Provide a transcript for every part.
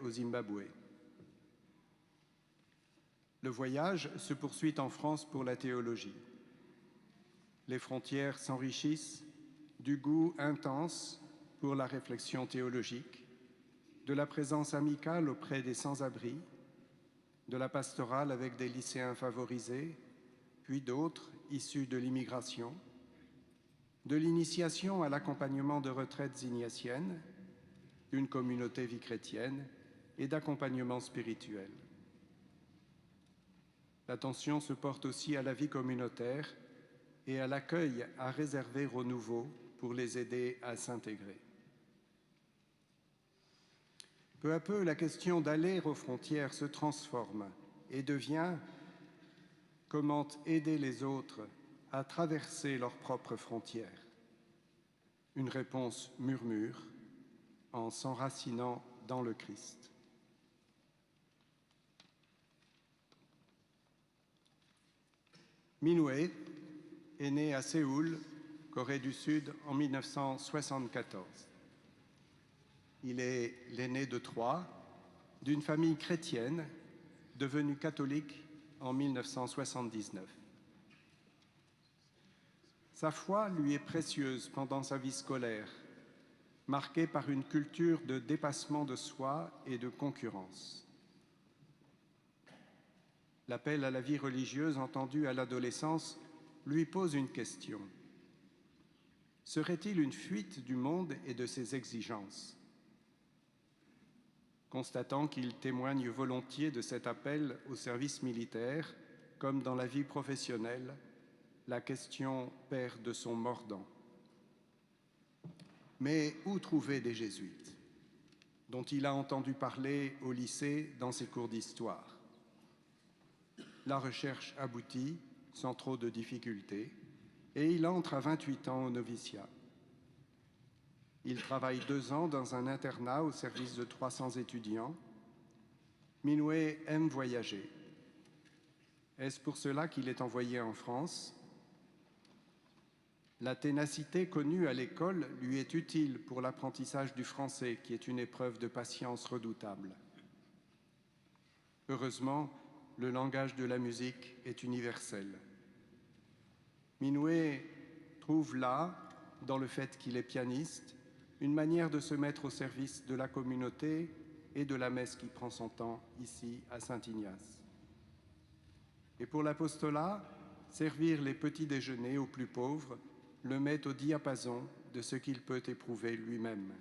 au Zimbabwe. Le voyage se poursuit en France pour la théologie. Les frontières s'enrichissent du goût intense pour la réflexion théologique, de la présence amicale auprès des sans-abri, de la pastorale avec des lycéens favorisés, puis d'autres issus de l'immigration, de l'initiation à l'accompagnement de retraites ignatiennes, d'une communauté vie chrétienne et d'accompagnement spirituel. L'attention se porte aussi à la vie communautaire et à l'accueil à réserver aux nouveaux pour les aider à s'intégrer. Peu à peu, la question d'aller aux frontières se transforme et devient comment aider les autres à traverser leurs propres frontières. Une réponse murmure en s'enracinant dans le Christ. Minoué est né à Séoul, Corée du Sud, en 1974. Il est l'aîné de 3, d'une famille chrétienne devenue catholique en 1979. Sa foi lui est précieuse pendant sa vie scolaire, marquée par une culture de dépassement de soi et de concurrence. L'appel à la vie religieuse entendu à l'adolescence lui pose une question. Serait-il une fuite du monde et de ses exigences? Constatant qu'il témoigne volontiers de cet appel au service militaire, comme dans la vie professionnelle, la question perd de son mordant. Mais où trouver des jésuites, dont il a entendu parler au lycée dans ses cours d'histoire? La recherche aboutit, sans trop de difficultés, et il entre à 28 ans au noviciat. Il travaille 2 ans dans un internat au service de 300 étudiants. Minoué aime voyager. Est-ce pour cela qu'il est envoyé en France? La ténacité connue à l'école lui est utile pour l'apprentissage du français, qui est une épreuve de patience redoutable. Heureusement, le langage de la musique est universel. Minoué trouve là, dans le fait qu'il est pianiste, une manière de se mettre au service de la communauté et de la messe qui prend son temps ici à Saint-Ignace. Et pour l'apostolat, servir les petits déjeuners aux plus pauvres le met au diapason de ce qu'il peut éprouver lui-même.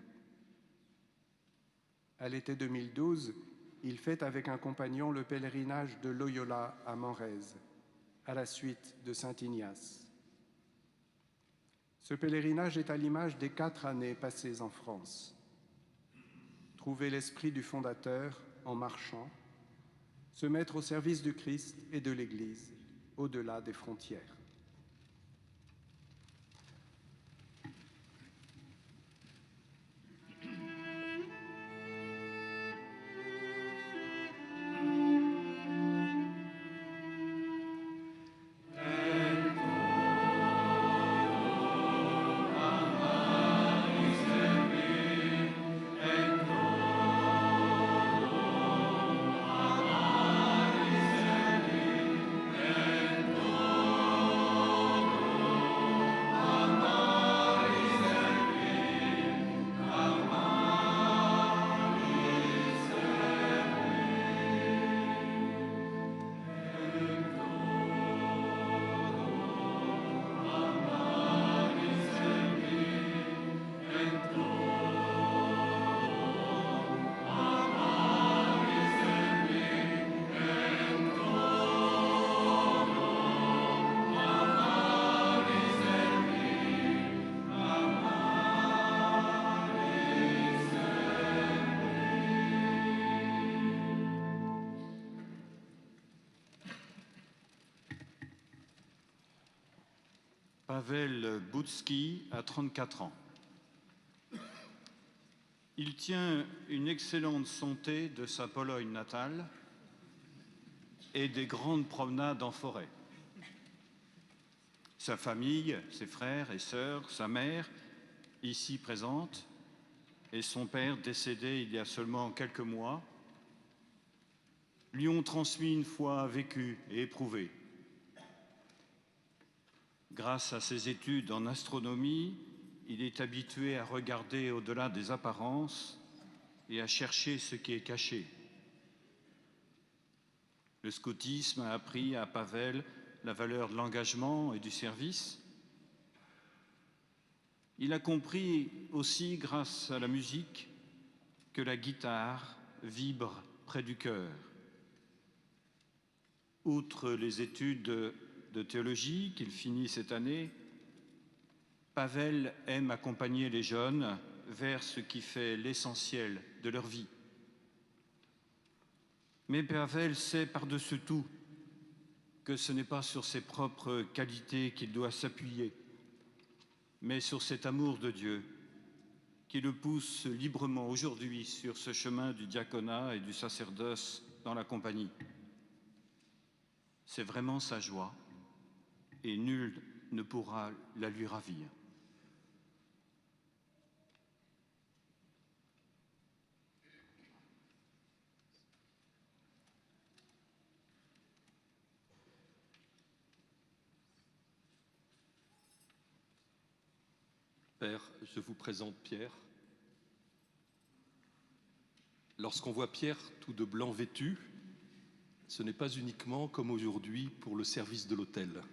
À l'été 2012, il fait avec un compagnon le pèlerinage de Loyola à Menrez, à la suite de Saint-Ignace. Ce pèlerinage est à l'image des 4 années passées en France. Trouver l'esprit du fondateur en marchant, se mettre au service du Christ et de l'Église, au-delà des frontières. Paweł Budzki a 34 ans. Il tient une excellente santé de sa Pologne natale et des grandes promenades en forêt. Sa famille, ses frères et sœurs, sa mère, ici présente, et son père décédé il y a seulement quelques mois, lui ont transmis une foi vécue et éprouvée. Grâce à ses études en astronomie, il est habitué à regarder au-delà des apparences et à chercher ce qui est caché. Le scoutisme a appris à Pavel la valeur de l'engagement et du service. Il a compris aussi, grâce à la musique, que la guitare vibre près du cœur. Outre les études de théologie qu'il finit cette année, Pavel aime accompagner les jeunes vers ce qui fait l'essentiel de leur vie. Mais Pavel sait par-dessus tout que ce n'est pas sur ses propres qualités qu'il doit s'appuyer, mais sur cet amour de Dieu qui le pousse librement aujourd'hui sur ce chemin du diaconat et du sacerdoce dans la compagnie. C'est vraiment sa joie et nul ne pourra la lui ravir. Père, je vous présente Pierre. Lorsqu'on voit Pierre tout de blanc vêtu, ce n'est pas uniquement comme aujourd'hui pour le service de l'autel.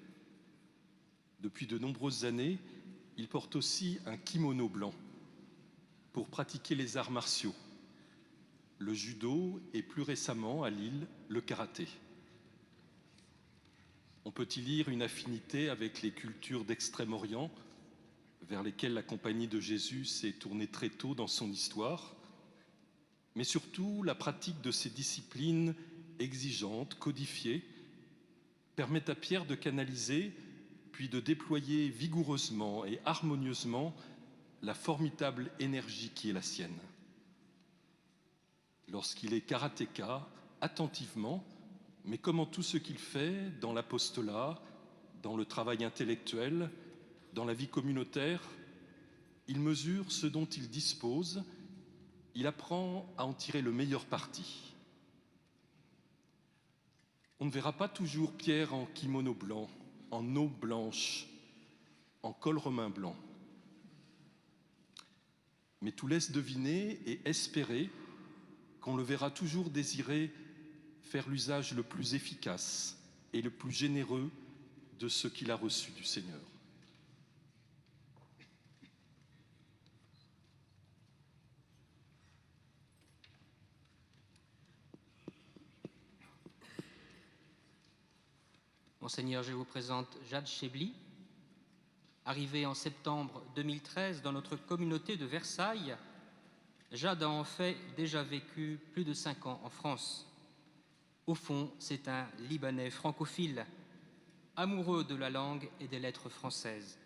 Depuis de nombreuses années, il porte aussi un kimono blanc pour pratiquer les arts martiaux, le judo et plus récemment à Lille, le karaté. On peut y lire une affinité avec les cultures d'Extrême-Orient vers lesquelles la Compagnie de Jésus s'est tournée très tôt dans son histoire, mais surtout la pratique de ces disciplines exigeantes, codifiées, permet à Pierre de canaliser puis de déployer vigoureusement et harmonieusement la formidable énergie qui est la sienne. Lorsqu'il est karatéka, attentivement, mais comme en tout ce qu'il fait dans l'apostolat, dans le travail intellectuel, dans la vie communautaire, il mesure ce dont il dispose, il apprend à en tirer le meilleur parti. On ne verra pas toujours Pierre en kimono blanc, en eau blanche, en col romain blanc. Mais tout laisse deviner et espérer qu'on le verra toujours désirer faire l'usage le plus efficace et le plus généreux de ce qu'il a reçu du Seigneur. Monseigneur, je vous présente Jade Chebli. Arrivée en septembre 2013 dans notre communauté de Versailles, Jade a en fait déjà vécu plus de 5 ans en France. Au fond, c'est un Libanais francophile, amoureux de la langue et des lettres françaises.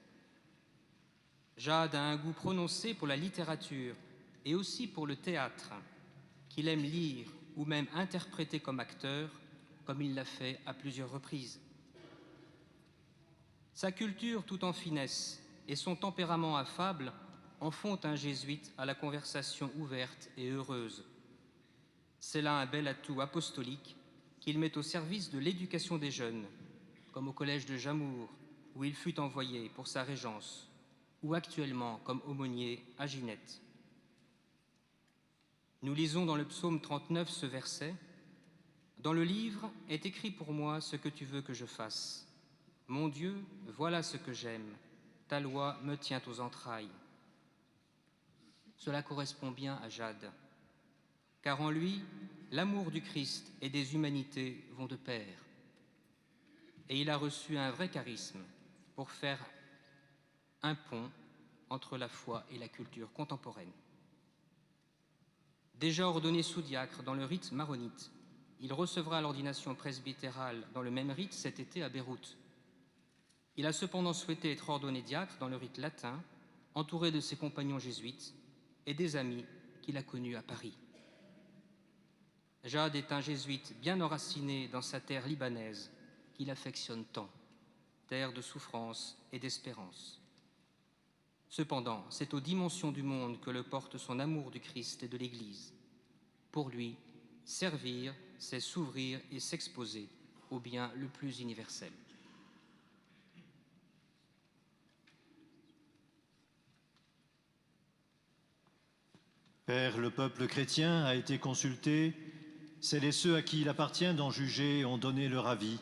Jade a un goût prononcé pour la littérature et aussi pour le théâtre, qu'il aime lire ou même interpréter comme acteur, comme il l'a fait à plusieurs reprises. Sa culture tout en finesse et son tempérament affable en font un jésuite à la conversation ouverte et heureuse. C'est là un bel atout apostolique qu'il met au service de l'éducation des jeunes, comme au collège de Jamour, où il fut envoyé pour sa régence, ou actuellement comme aumônier à Ginette. Nous lisons dans le psaume 39 ce verset : « Dans le livre est écrit pour moi ce que tu veux que je fasse. Mon Dieu, voilà ce que j'aime. Ta loi me tient aux entrailles. » Cela correspond bien à Jade, car en lui, l'amour du Christ et des humanités vont de pair. Et il a reçu un vrai charisme pour faire un pont entre la foi et la culture contemporaine. Déjà ordonné sous-diacre dans le rite maronite, il recevra l'ordination presbytérale dans le même rite cet été à Beyrouth. Il a cependant souhaité être ordonné diacre dans le rite latin, entouré de ses compagnons jésuites et des amis qu'il a connus à Paris. Jade est un jésuite bien enraciné dans sa terre libanaise qu'il affectionne tant, terre de souffrance et d'espérance. Cependant, c'est aux dimensions du monde que le porte son amour du Christ et de l'Église. Pour lui, Servir, c'est s'ouvrir et s'exposer au bien le plus universel. Père, le peuple chrétien a été consulté. Celles et ceux à qui il appartient d'en juger ont donné leur avis.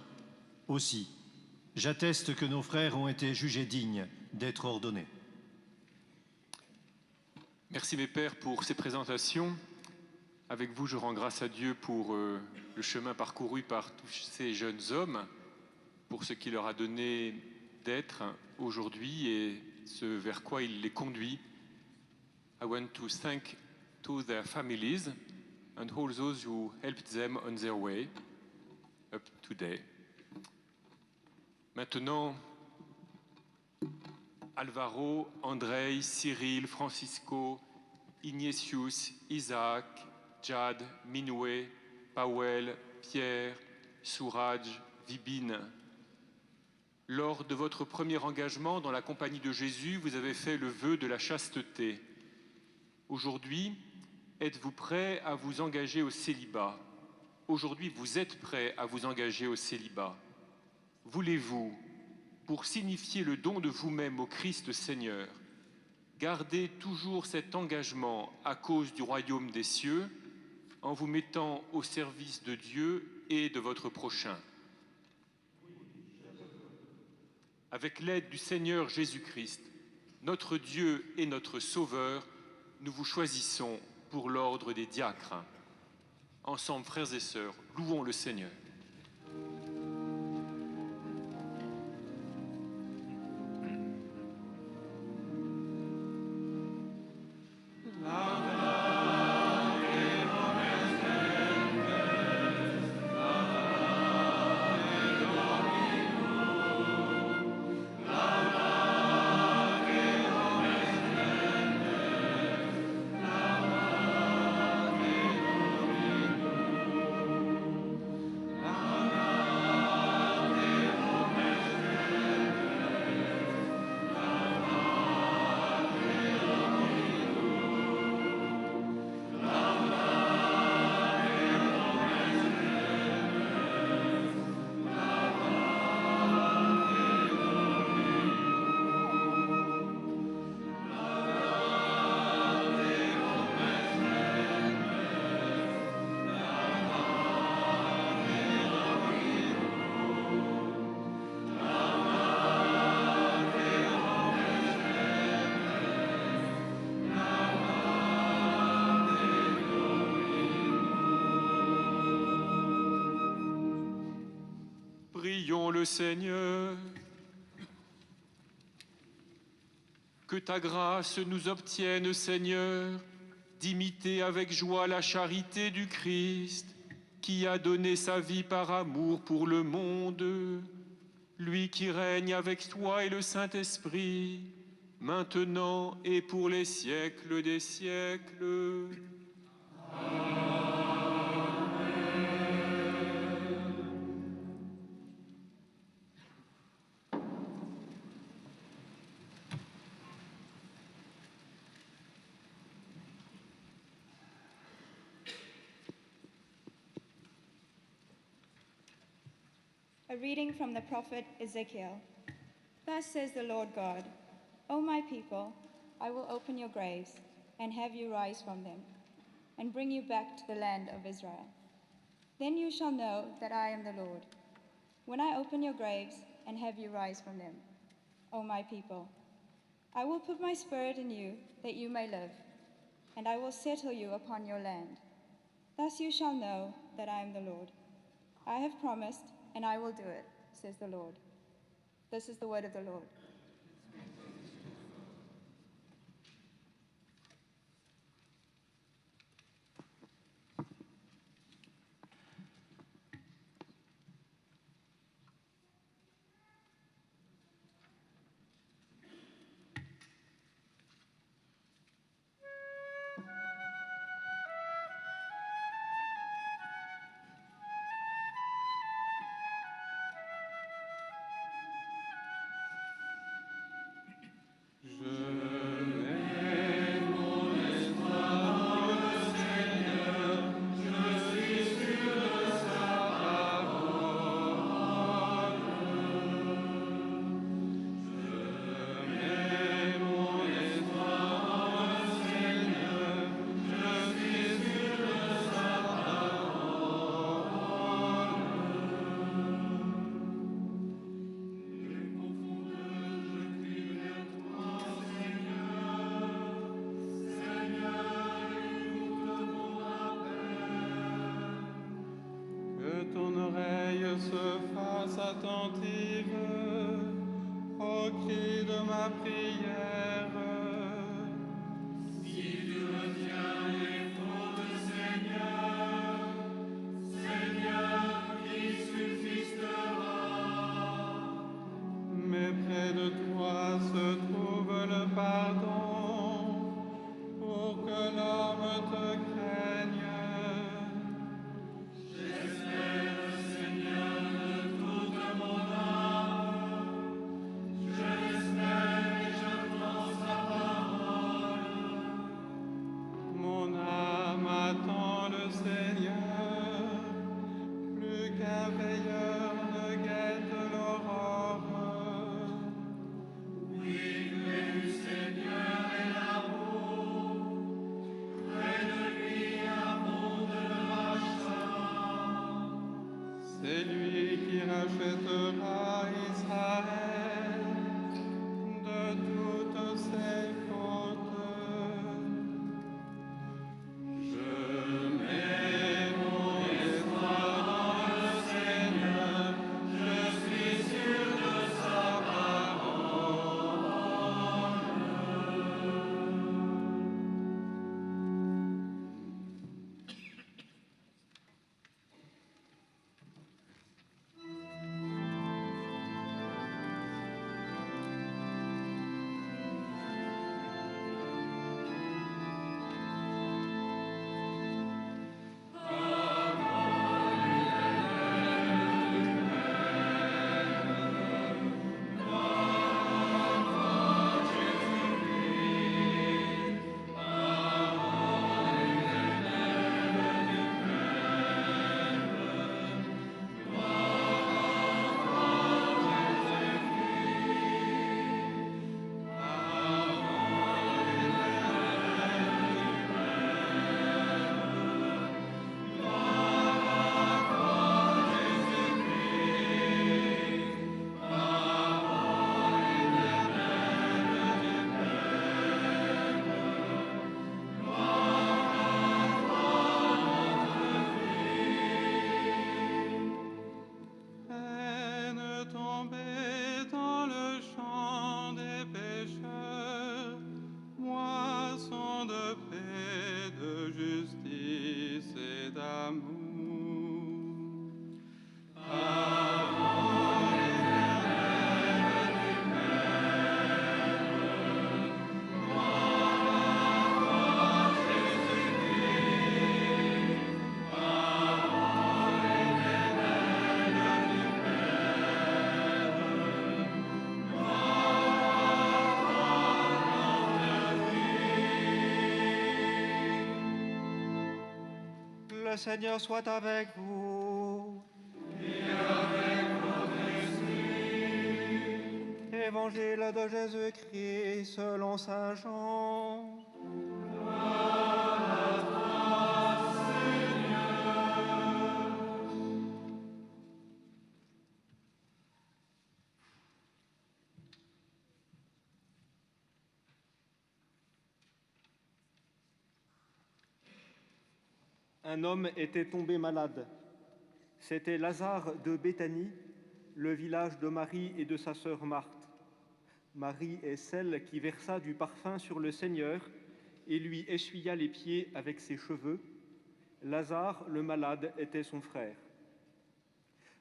Aussi, j'atteste que nos frères ont été jugés dignes d'être ordonnés. Merci mes pères pour ces présentations. Avec vous, je rends grâce à Dieu pour le chemin parcouru par tous ces jeunes hommes, pour ce qu'il leur a donné d'être aujourd'hui et ce vers quoi il les conduit. I want to thank to their families and all those who helped them on their way up today. Maintenant, Alvaro, Andrei, Cyril, Francisco, Ignatius, Isaac, Jad, Minoué, Powell, Pierre, Souraj, Vibine. Lors de votre premier engagement dans la compagnie de Jésus, vous avez fait le vœu de la chasteté. Aujourd'hui, êtes-vous prêt à vous engager au célibat? Aujourd'hui, vous êtes prêt à vous engager au célibat. Voulez-vous, pour signifier le don de vous-même au Christ Seigneur, garder toujours cet engagement à cause du royaume des cieux, en vous mettant au service de Dieu et de votre prochain? Avec l'aide du Seigneur Jésus-Christ, notre Dieu et notre Sauveur, nous vous choisissons pour l'ordre des diacres. Ensemble, frères et sœurs, louons le Seigneur. Prions le Seigneur. Que ta grâce nous obtienne, Seigneur, d'imiter avec joie la charité du Christ, qui a donné sa vie par amour pour le monde, lui qui règne avec toi et le Saint-Esprit, maintenant et pour les siècles des siècles. A reading from the prophet Ezekiel. Thus says the Lord God, O my people, I will open your graves and have you rise from them, and bring you back to the land of Israel. Then you shall know that I am the Lord, when I open your graves and have you rise from them, O my people. I will put my spirit in you, that you may live, and I will settle you upon your land. Thus you shall know that I am the Lord. I have promised, and I will do it, says the Lord. This is the word of the Lord. se fasse attentive au cri de ma prière. Si tu retiens les fautes, Seigneur, Seigneur, qui subsistera? Mais près de toi se trouve le pardon, pour que l'homme te craigne. J'espère, Seigneur, de toute mon âme. Je l'espère et j'entends sa parole. Mon âme attend le Seigneur, plus qu'un veilleur ne guette l'aurore. Oui, près du Seigneur est l'amour, près de lui abonde le rachat. C'est lui qui rachètera Israël de toutes ses fautes. Je mets mon espoir dans le Seigneur, je suis sûr de sa parole. Peine tombée dans le champ des pécheurs, moisson de paix, de justice et d'amour. Avant l'éternel du Père, gloire à Jésus-Christ. Avant l'éternel du Le Seigneur soit avec vous. Et avec votre esprit. Évangile de Jésus-Christ selon saint Jean. Un homme était tombé malade. C'était Lazare de Béthanie, le village de Marie et de sa sœur Marthe. Marie est celle qui versa du parfum sur le Seigneur et lui essuya les pieds avec ses cheveux. Lazare, le malade, était son frère.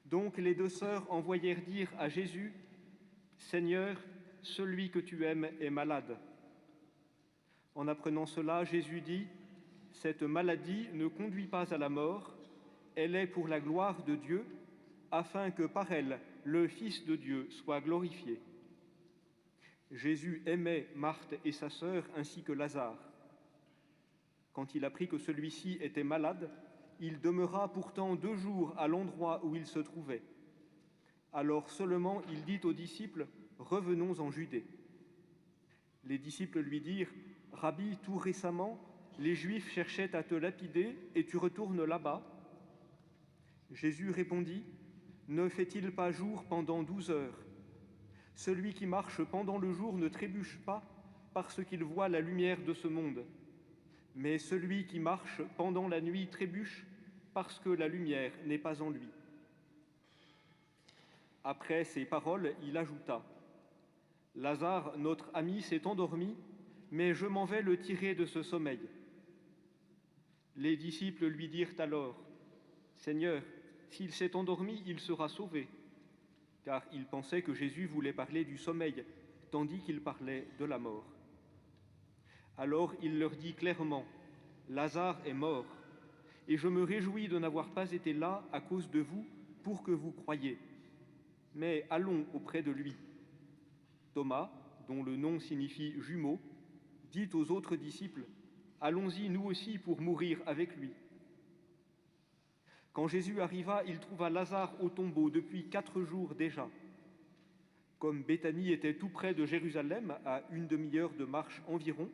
Donc les deux sœurs envoyèrent dire à Jésus, « Seigneur, celui que tu aimes est malade. » En apprenant cela, Jésus dit, « Cette maladie ne conduit pas à la mort, elle est pour la gloire de Dieu, afin que par elle, le Fils de Dieu soit glorifié. » Jésus aimait Marthe et sa sœur ainsi que Lazare. Quand il apprit que celui-ci était malade, il demeura pourtant 2 jours à l'endroit où il se trouvait. Alors seulement il dit aux disciples, « Revenons en Judée. » Les disciples lui dirent, « Rabbi, tout récemment, les Juifs cherchaient à te lapider et tu retournes là-bas ?» Jésus répondit, « Ne fait-il pas jour pendant 12 heures ? Celui qui marche pendant le jour ne trébuche pas parce qu'il voit la lumière de ce monde. Mais celui qui marche pendant la nuit trébuche parce que la lumière n'est pas en lui. Après ces paroles, il ajouta : « Lazare, notre ami, s'est endormi, mais je m'en vais le tirer de ce sommeil. » Les disciples lui dirent alors : « Seigneur, s'il s'est endormi, il sera sauvé. » Car ils pensaient que Jésus voulait parler du sommeil, tandis qu'il parlait de la mort. Alors il leur dit clairement : « Lazare est mort, et je me réjouis de n'avoir pas été là à cause de vous pour que vous croyiez. Mais allons auprès de lui. » Thomas, dont le nom signifie jumeau, dit aux autres disciples : « Allons-y nous aussi pour mourir avec lui. » Quand Jésus arriva, il trouva Lazare au tombeau depuis 4 jours déjà. Comme Béthanie était tout près de Jérusalem, à une demi-heure de marche environ,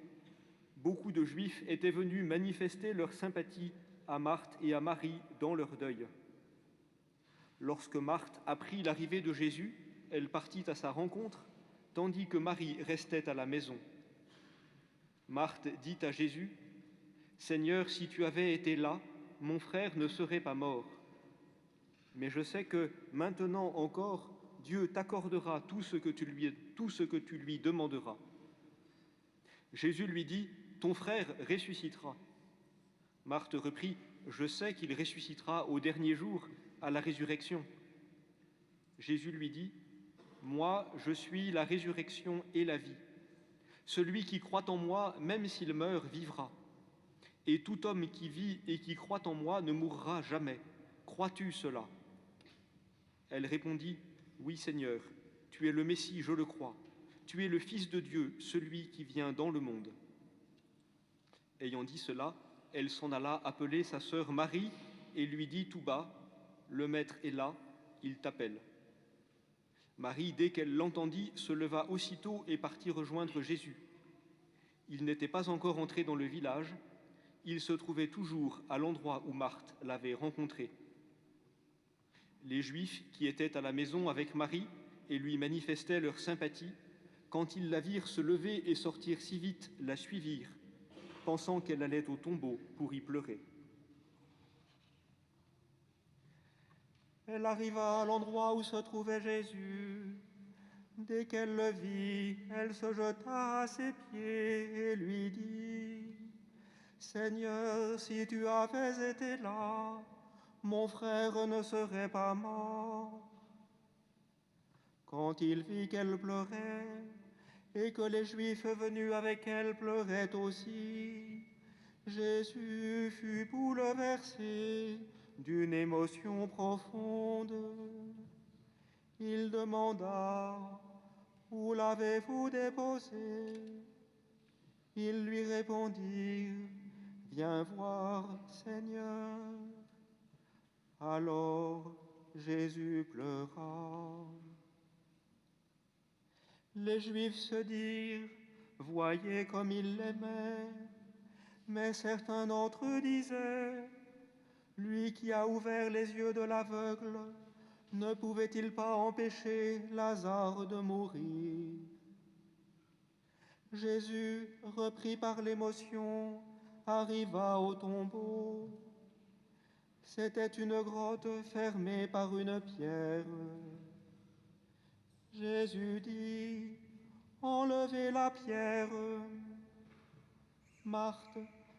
beaucoup de Juifs étaient venus manifester leur sympathie à Marthe et à Marie dans leur deuil. Lorsque Marthe apprit l'arrivée de Jésus, elle partit à sa rencontre, tandis que Marie restait à la maison. Marthe dit à Jésus : « Seigneur, si tu avais été là, mon frère ne serait pas mort. Mais je sais que maintenant encore, Dieu t'accordera tout ce que tu lui demanderas. » Jésus lui dit : « Ton frère ressuscitera. » Marthe reprit : « Je sais qu'il ressuscitera au dernier jour, à la résurrection. » Jésus lui dit : « Moi, je suis la résurrection et la vie. Celui qui croit en moi, même s'il meurt, vivra. Et tout homme qui vit et qui croit en moi ne mourra jamais. Crois-tu cela ? » Elle répondit : « Oui, Seigneur, tu es le Messie, je le crois. Tu es le Fils de Dieu, celui qui vient dans le monde. » Ayant dit cela, elle s'en alla appeler sa sœur Marie et lui dit tout bas : « Le Maître est là, il t'appelle. » Marie, dès qu'elle l'entendit, se leva aussitôt et partit rejoindre Jésus. Il n'était pas encore entré dans le village. Il se trouvait toujours à l'endroit où Marthe l'avait rencontré. Les Juifs qui étaient à la maison avec Marie et lui manifestaient leur sympathie, quand ils la virent se lever et sortir si vite, la suivirent, pensant qu'elle allait au tombeau pour y pleurer. Elle arriva à l'endroit où se trouvait Jésus. Dès qu'elle le vit, elle se jeta à ses pieds et lui dit : « Seigneur, si tu avais été là, mon frère ne serait pas mort. » Quand il vit qu'elle pleurait et que les Juifs venus avec elle pleuraient aussi, Jésus fut bouleversé d'une émotion profonde. Il demanda : « Où l'avez-vous déposé ? » Ils lui répondirent : « Viens voir, Seigneur. » Alors Jésus pleura. Les Juifs se dirent : « Voyez comme il l'aimait. » Mais certains d'entre eux disaient : « Lui qui a ouvert les yeux de l'aveugle, ne pouvait-il pas empêcher Lazare de mourir ?» Jésus, repris par l'émotion, arriva au tombeau. C'était une grotte fermée par une pierre. Jésus dit : « Enlevez la pierre. » Marthe,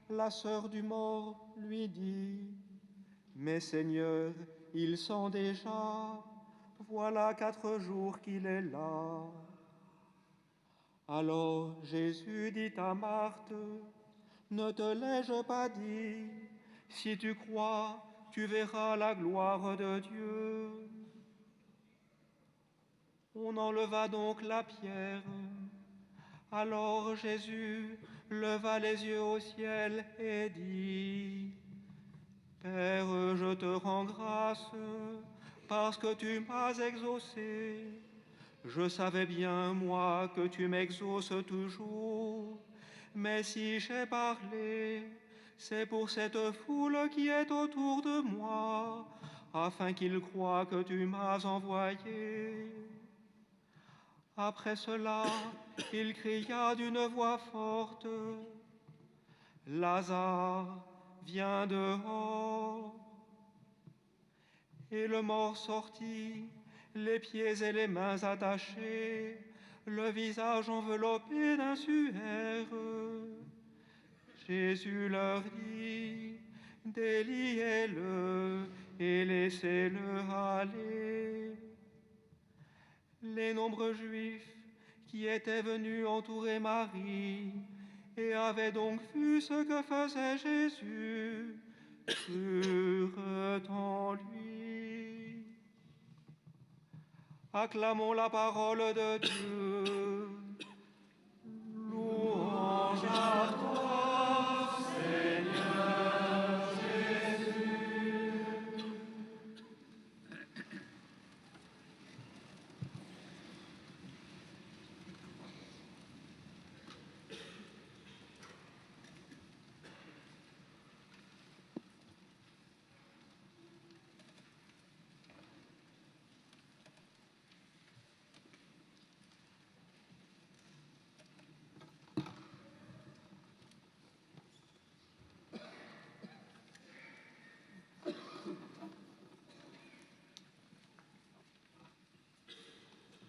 la sœur du mort, lui dit : « Mais Seigneur, il sent déjà, voilà 4 jours qu'il est là. » Alors Jésus dit à Marthe : « Ne te l'ai-je pas dit ? Si tu crois, tu verras la gloire de Dieu. » On enleva donc la pierre. Alors Jésus leva les yeux au ciel et dit : « Père, je te rends grâce parce que tu m'as exaucé. Je savais bien, moi, que tu m'exauces toujours, mais si j'ai parlé, c'est pour cette foule qui est autour de moi, afin qu'ils croient que tu m'as envoyé. » Après cela, il cria d'une voix forte : « Lazare, viens dehors !» Et le mort sortit, les pieds et les mains attachés, le visage enveloppé d'un suaire. Jésus leur dit, déliez-le et laissez-le aller. Les nombreux Juifs qui étaient venus entourer Marie et avaient donc vu ce que faisait Jésus, crurent en lui. Acclamons la parole de Dieu. Louange à toi, Seigneur Jésus.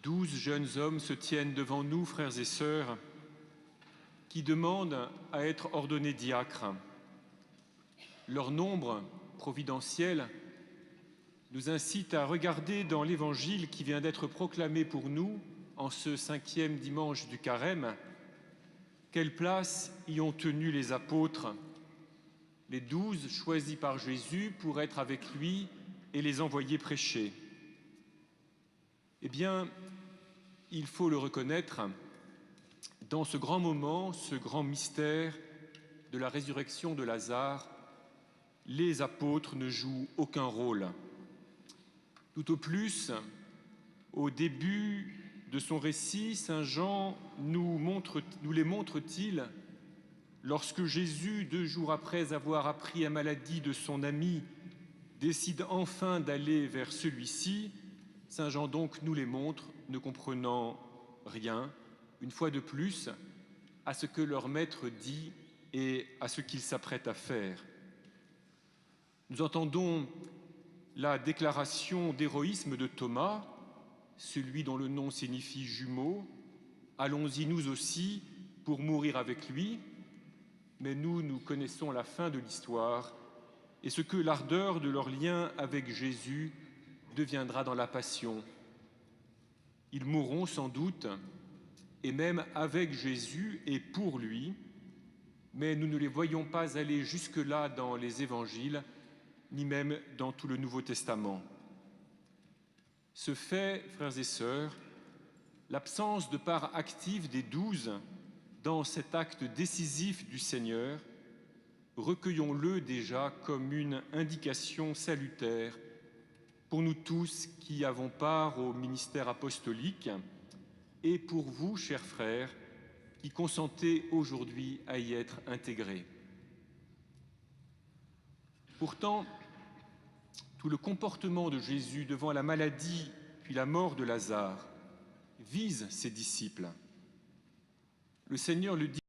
Douze jeunes hommes se tiennent devant nous, frères et sœurs, qui demandent à être ordonnés diacres. Leur nombre providentiel nous incite à regarder dans l'Évangile qui vient d'être proclamé pour nous en ce 5e dimanche du Carême, quelle place y ont tenu les apôtres, les 12 choisis par Jésus pour être avec lui et les envoyer prêcher. Eh bien, il faut le reconnaître, dans ce grand moment, ce grand mystère de la résurrection de Lazare, les apôtres ne jouent aucun rôle. Tout au plus, au début de son récit, saint Jean nous les montre-t-il lorsque Jésus, 2 jours après avoir appris la maladie de son ami, décide enfin d'aller vers celui-ci. Saint Jean donc nous les montre, ne comprenant rien, une fois de plus, à ce que leur maître dit et à ce qu'il s'apprête à faire. Nous entendons la déclaration d'héroïsme de Thomas, celui dont le nom signifie jumeau. Allons-y nous aussi pour mourir avec lui. Mais nous connaissons la fin de l'histoire et ce que l'ardeur de leur lien avec Jésus deviendra dans la passion. Ils mourront sans doute, et même avec Jésus et pour lui, mais nous ne les voyons pas aller jusque-là dans les évangiles, ni même dans tout le Nouveau Testament. Ce fait, frères et sœurs, l'absence de part active des 12 dans cet acte décisif du Seigneur, recueillons-le déjà comme une indication salutaire pour nous tous qui avons part au ministère apostolique et pour vous, chers frères, qui consentez aujourd'hui à y être intégrés. Pourtant, tout le comportement de Jésus devant la maladie puis la mort de Lazare vise ses disciples. Le Seigneur le dit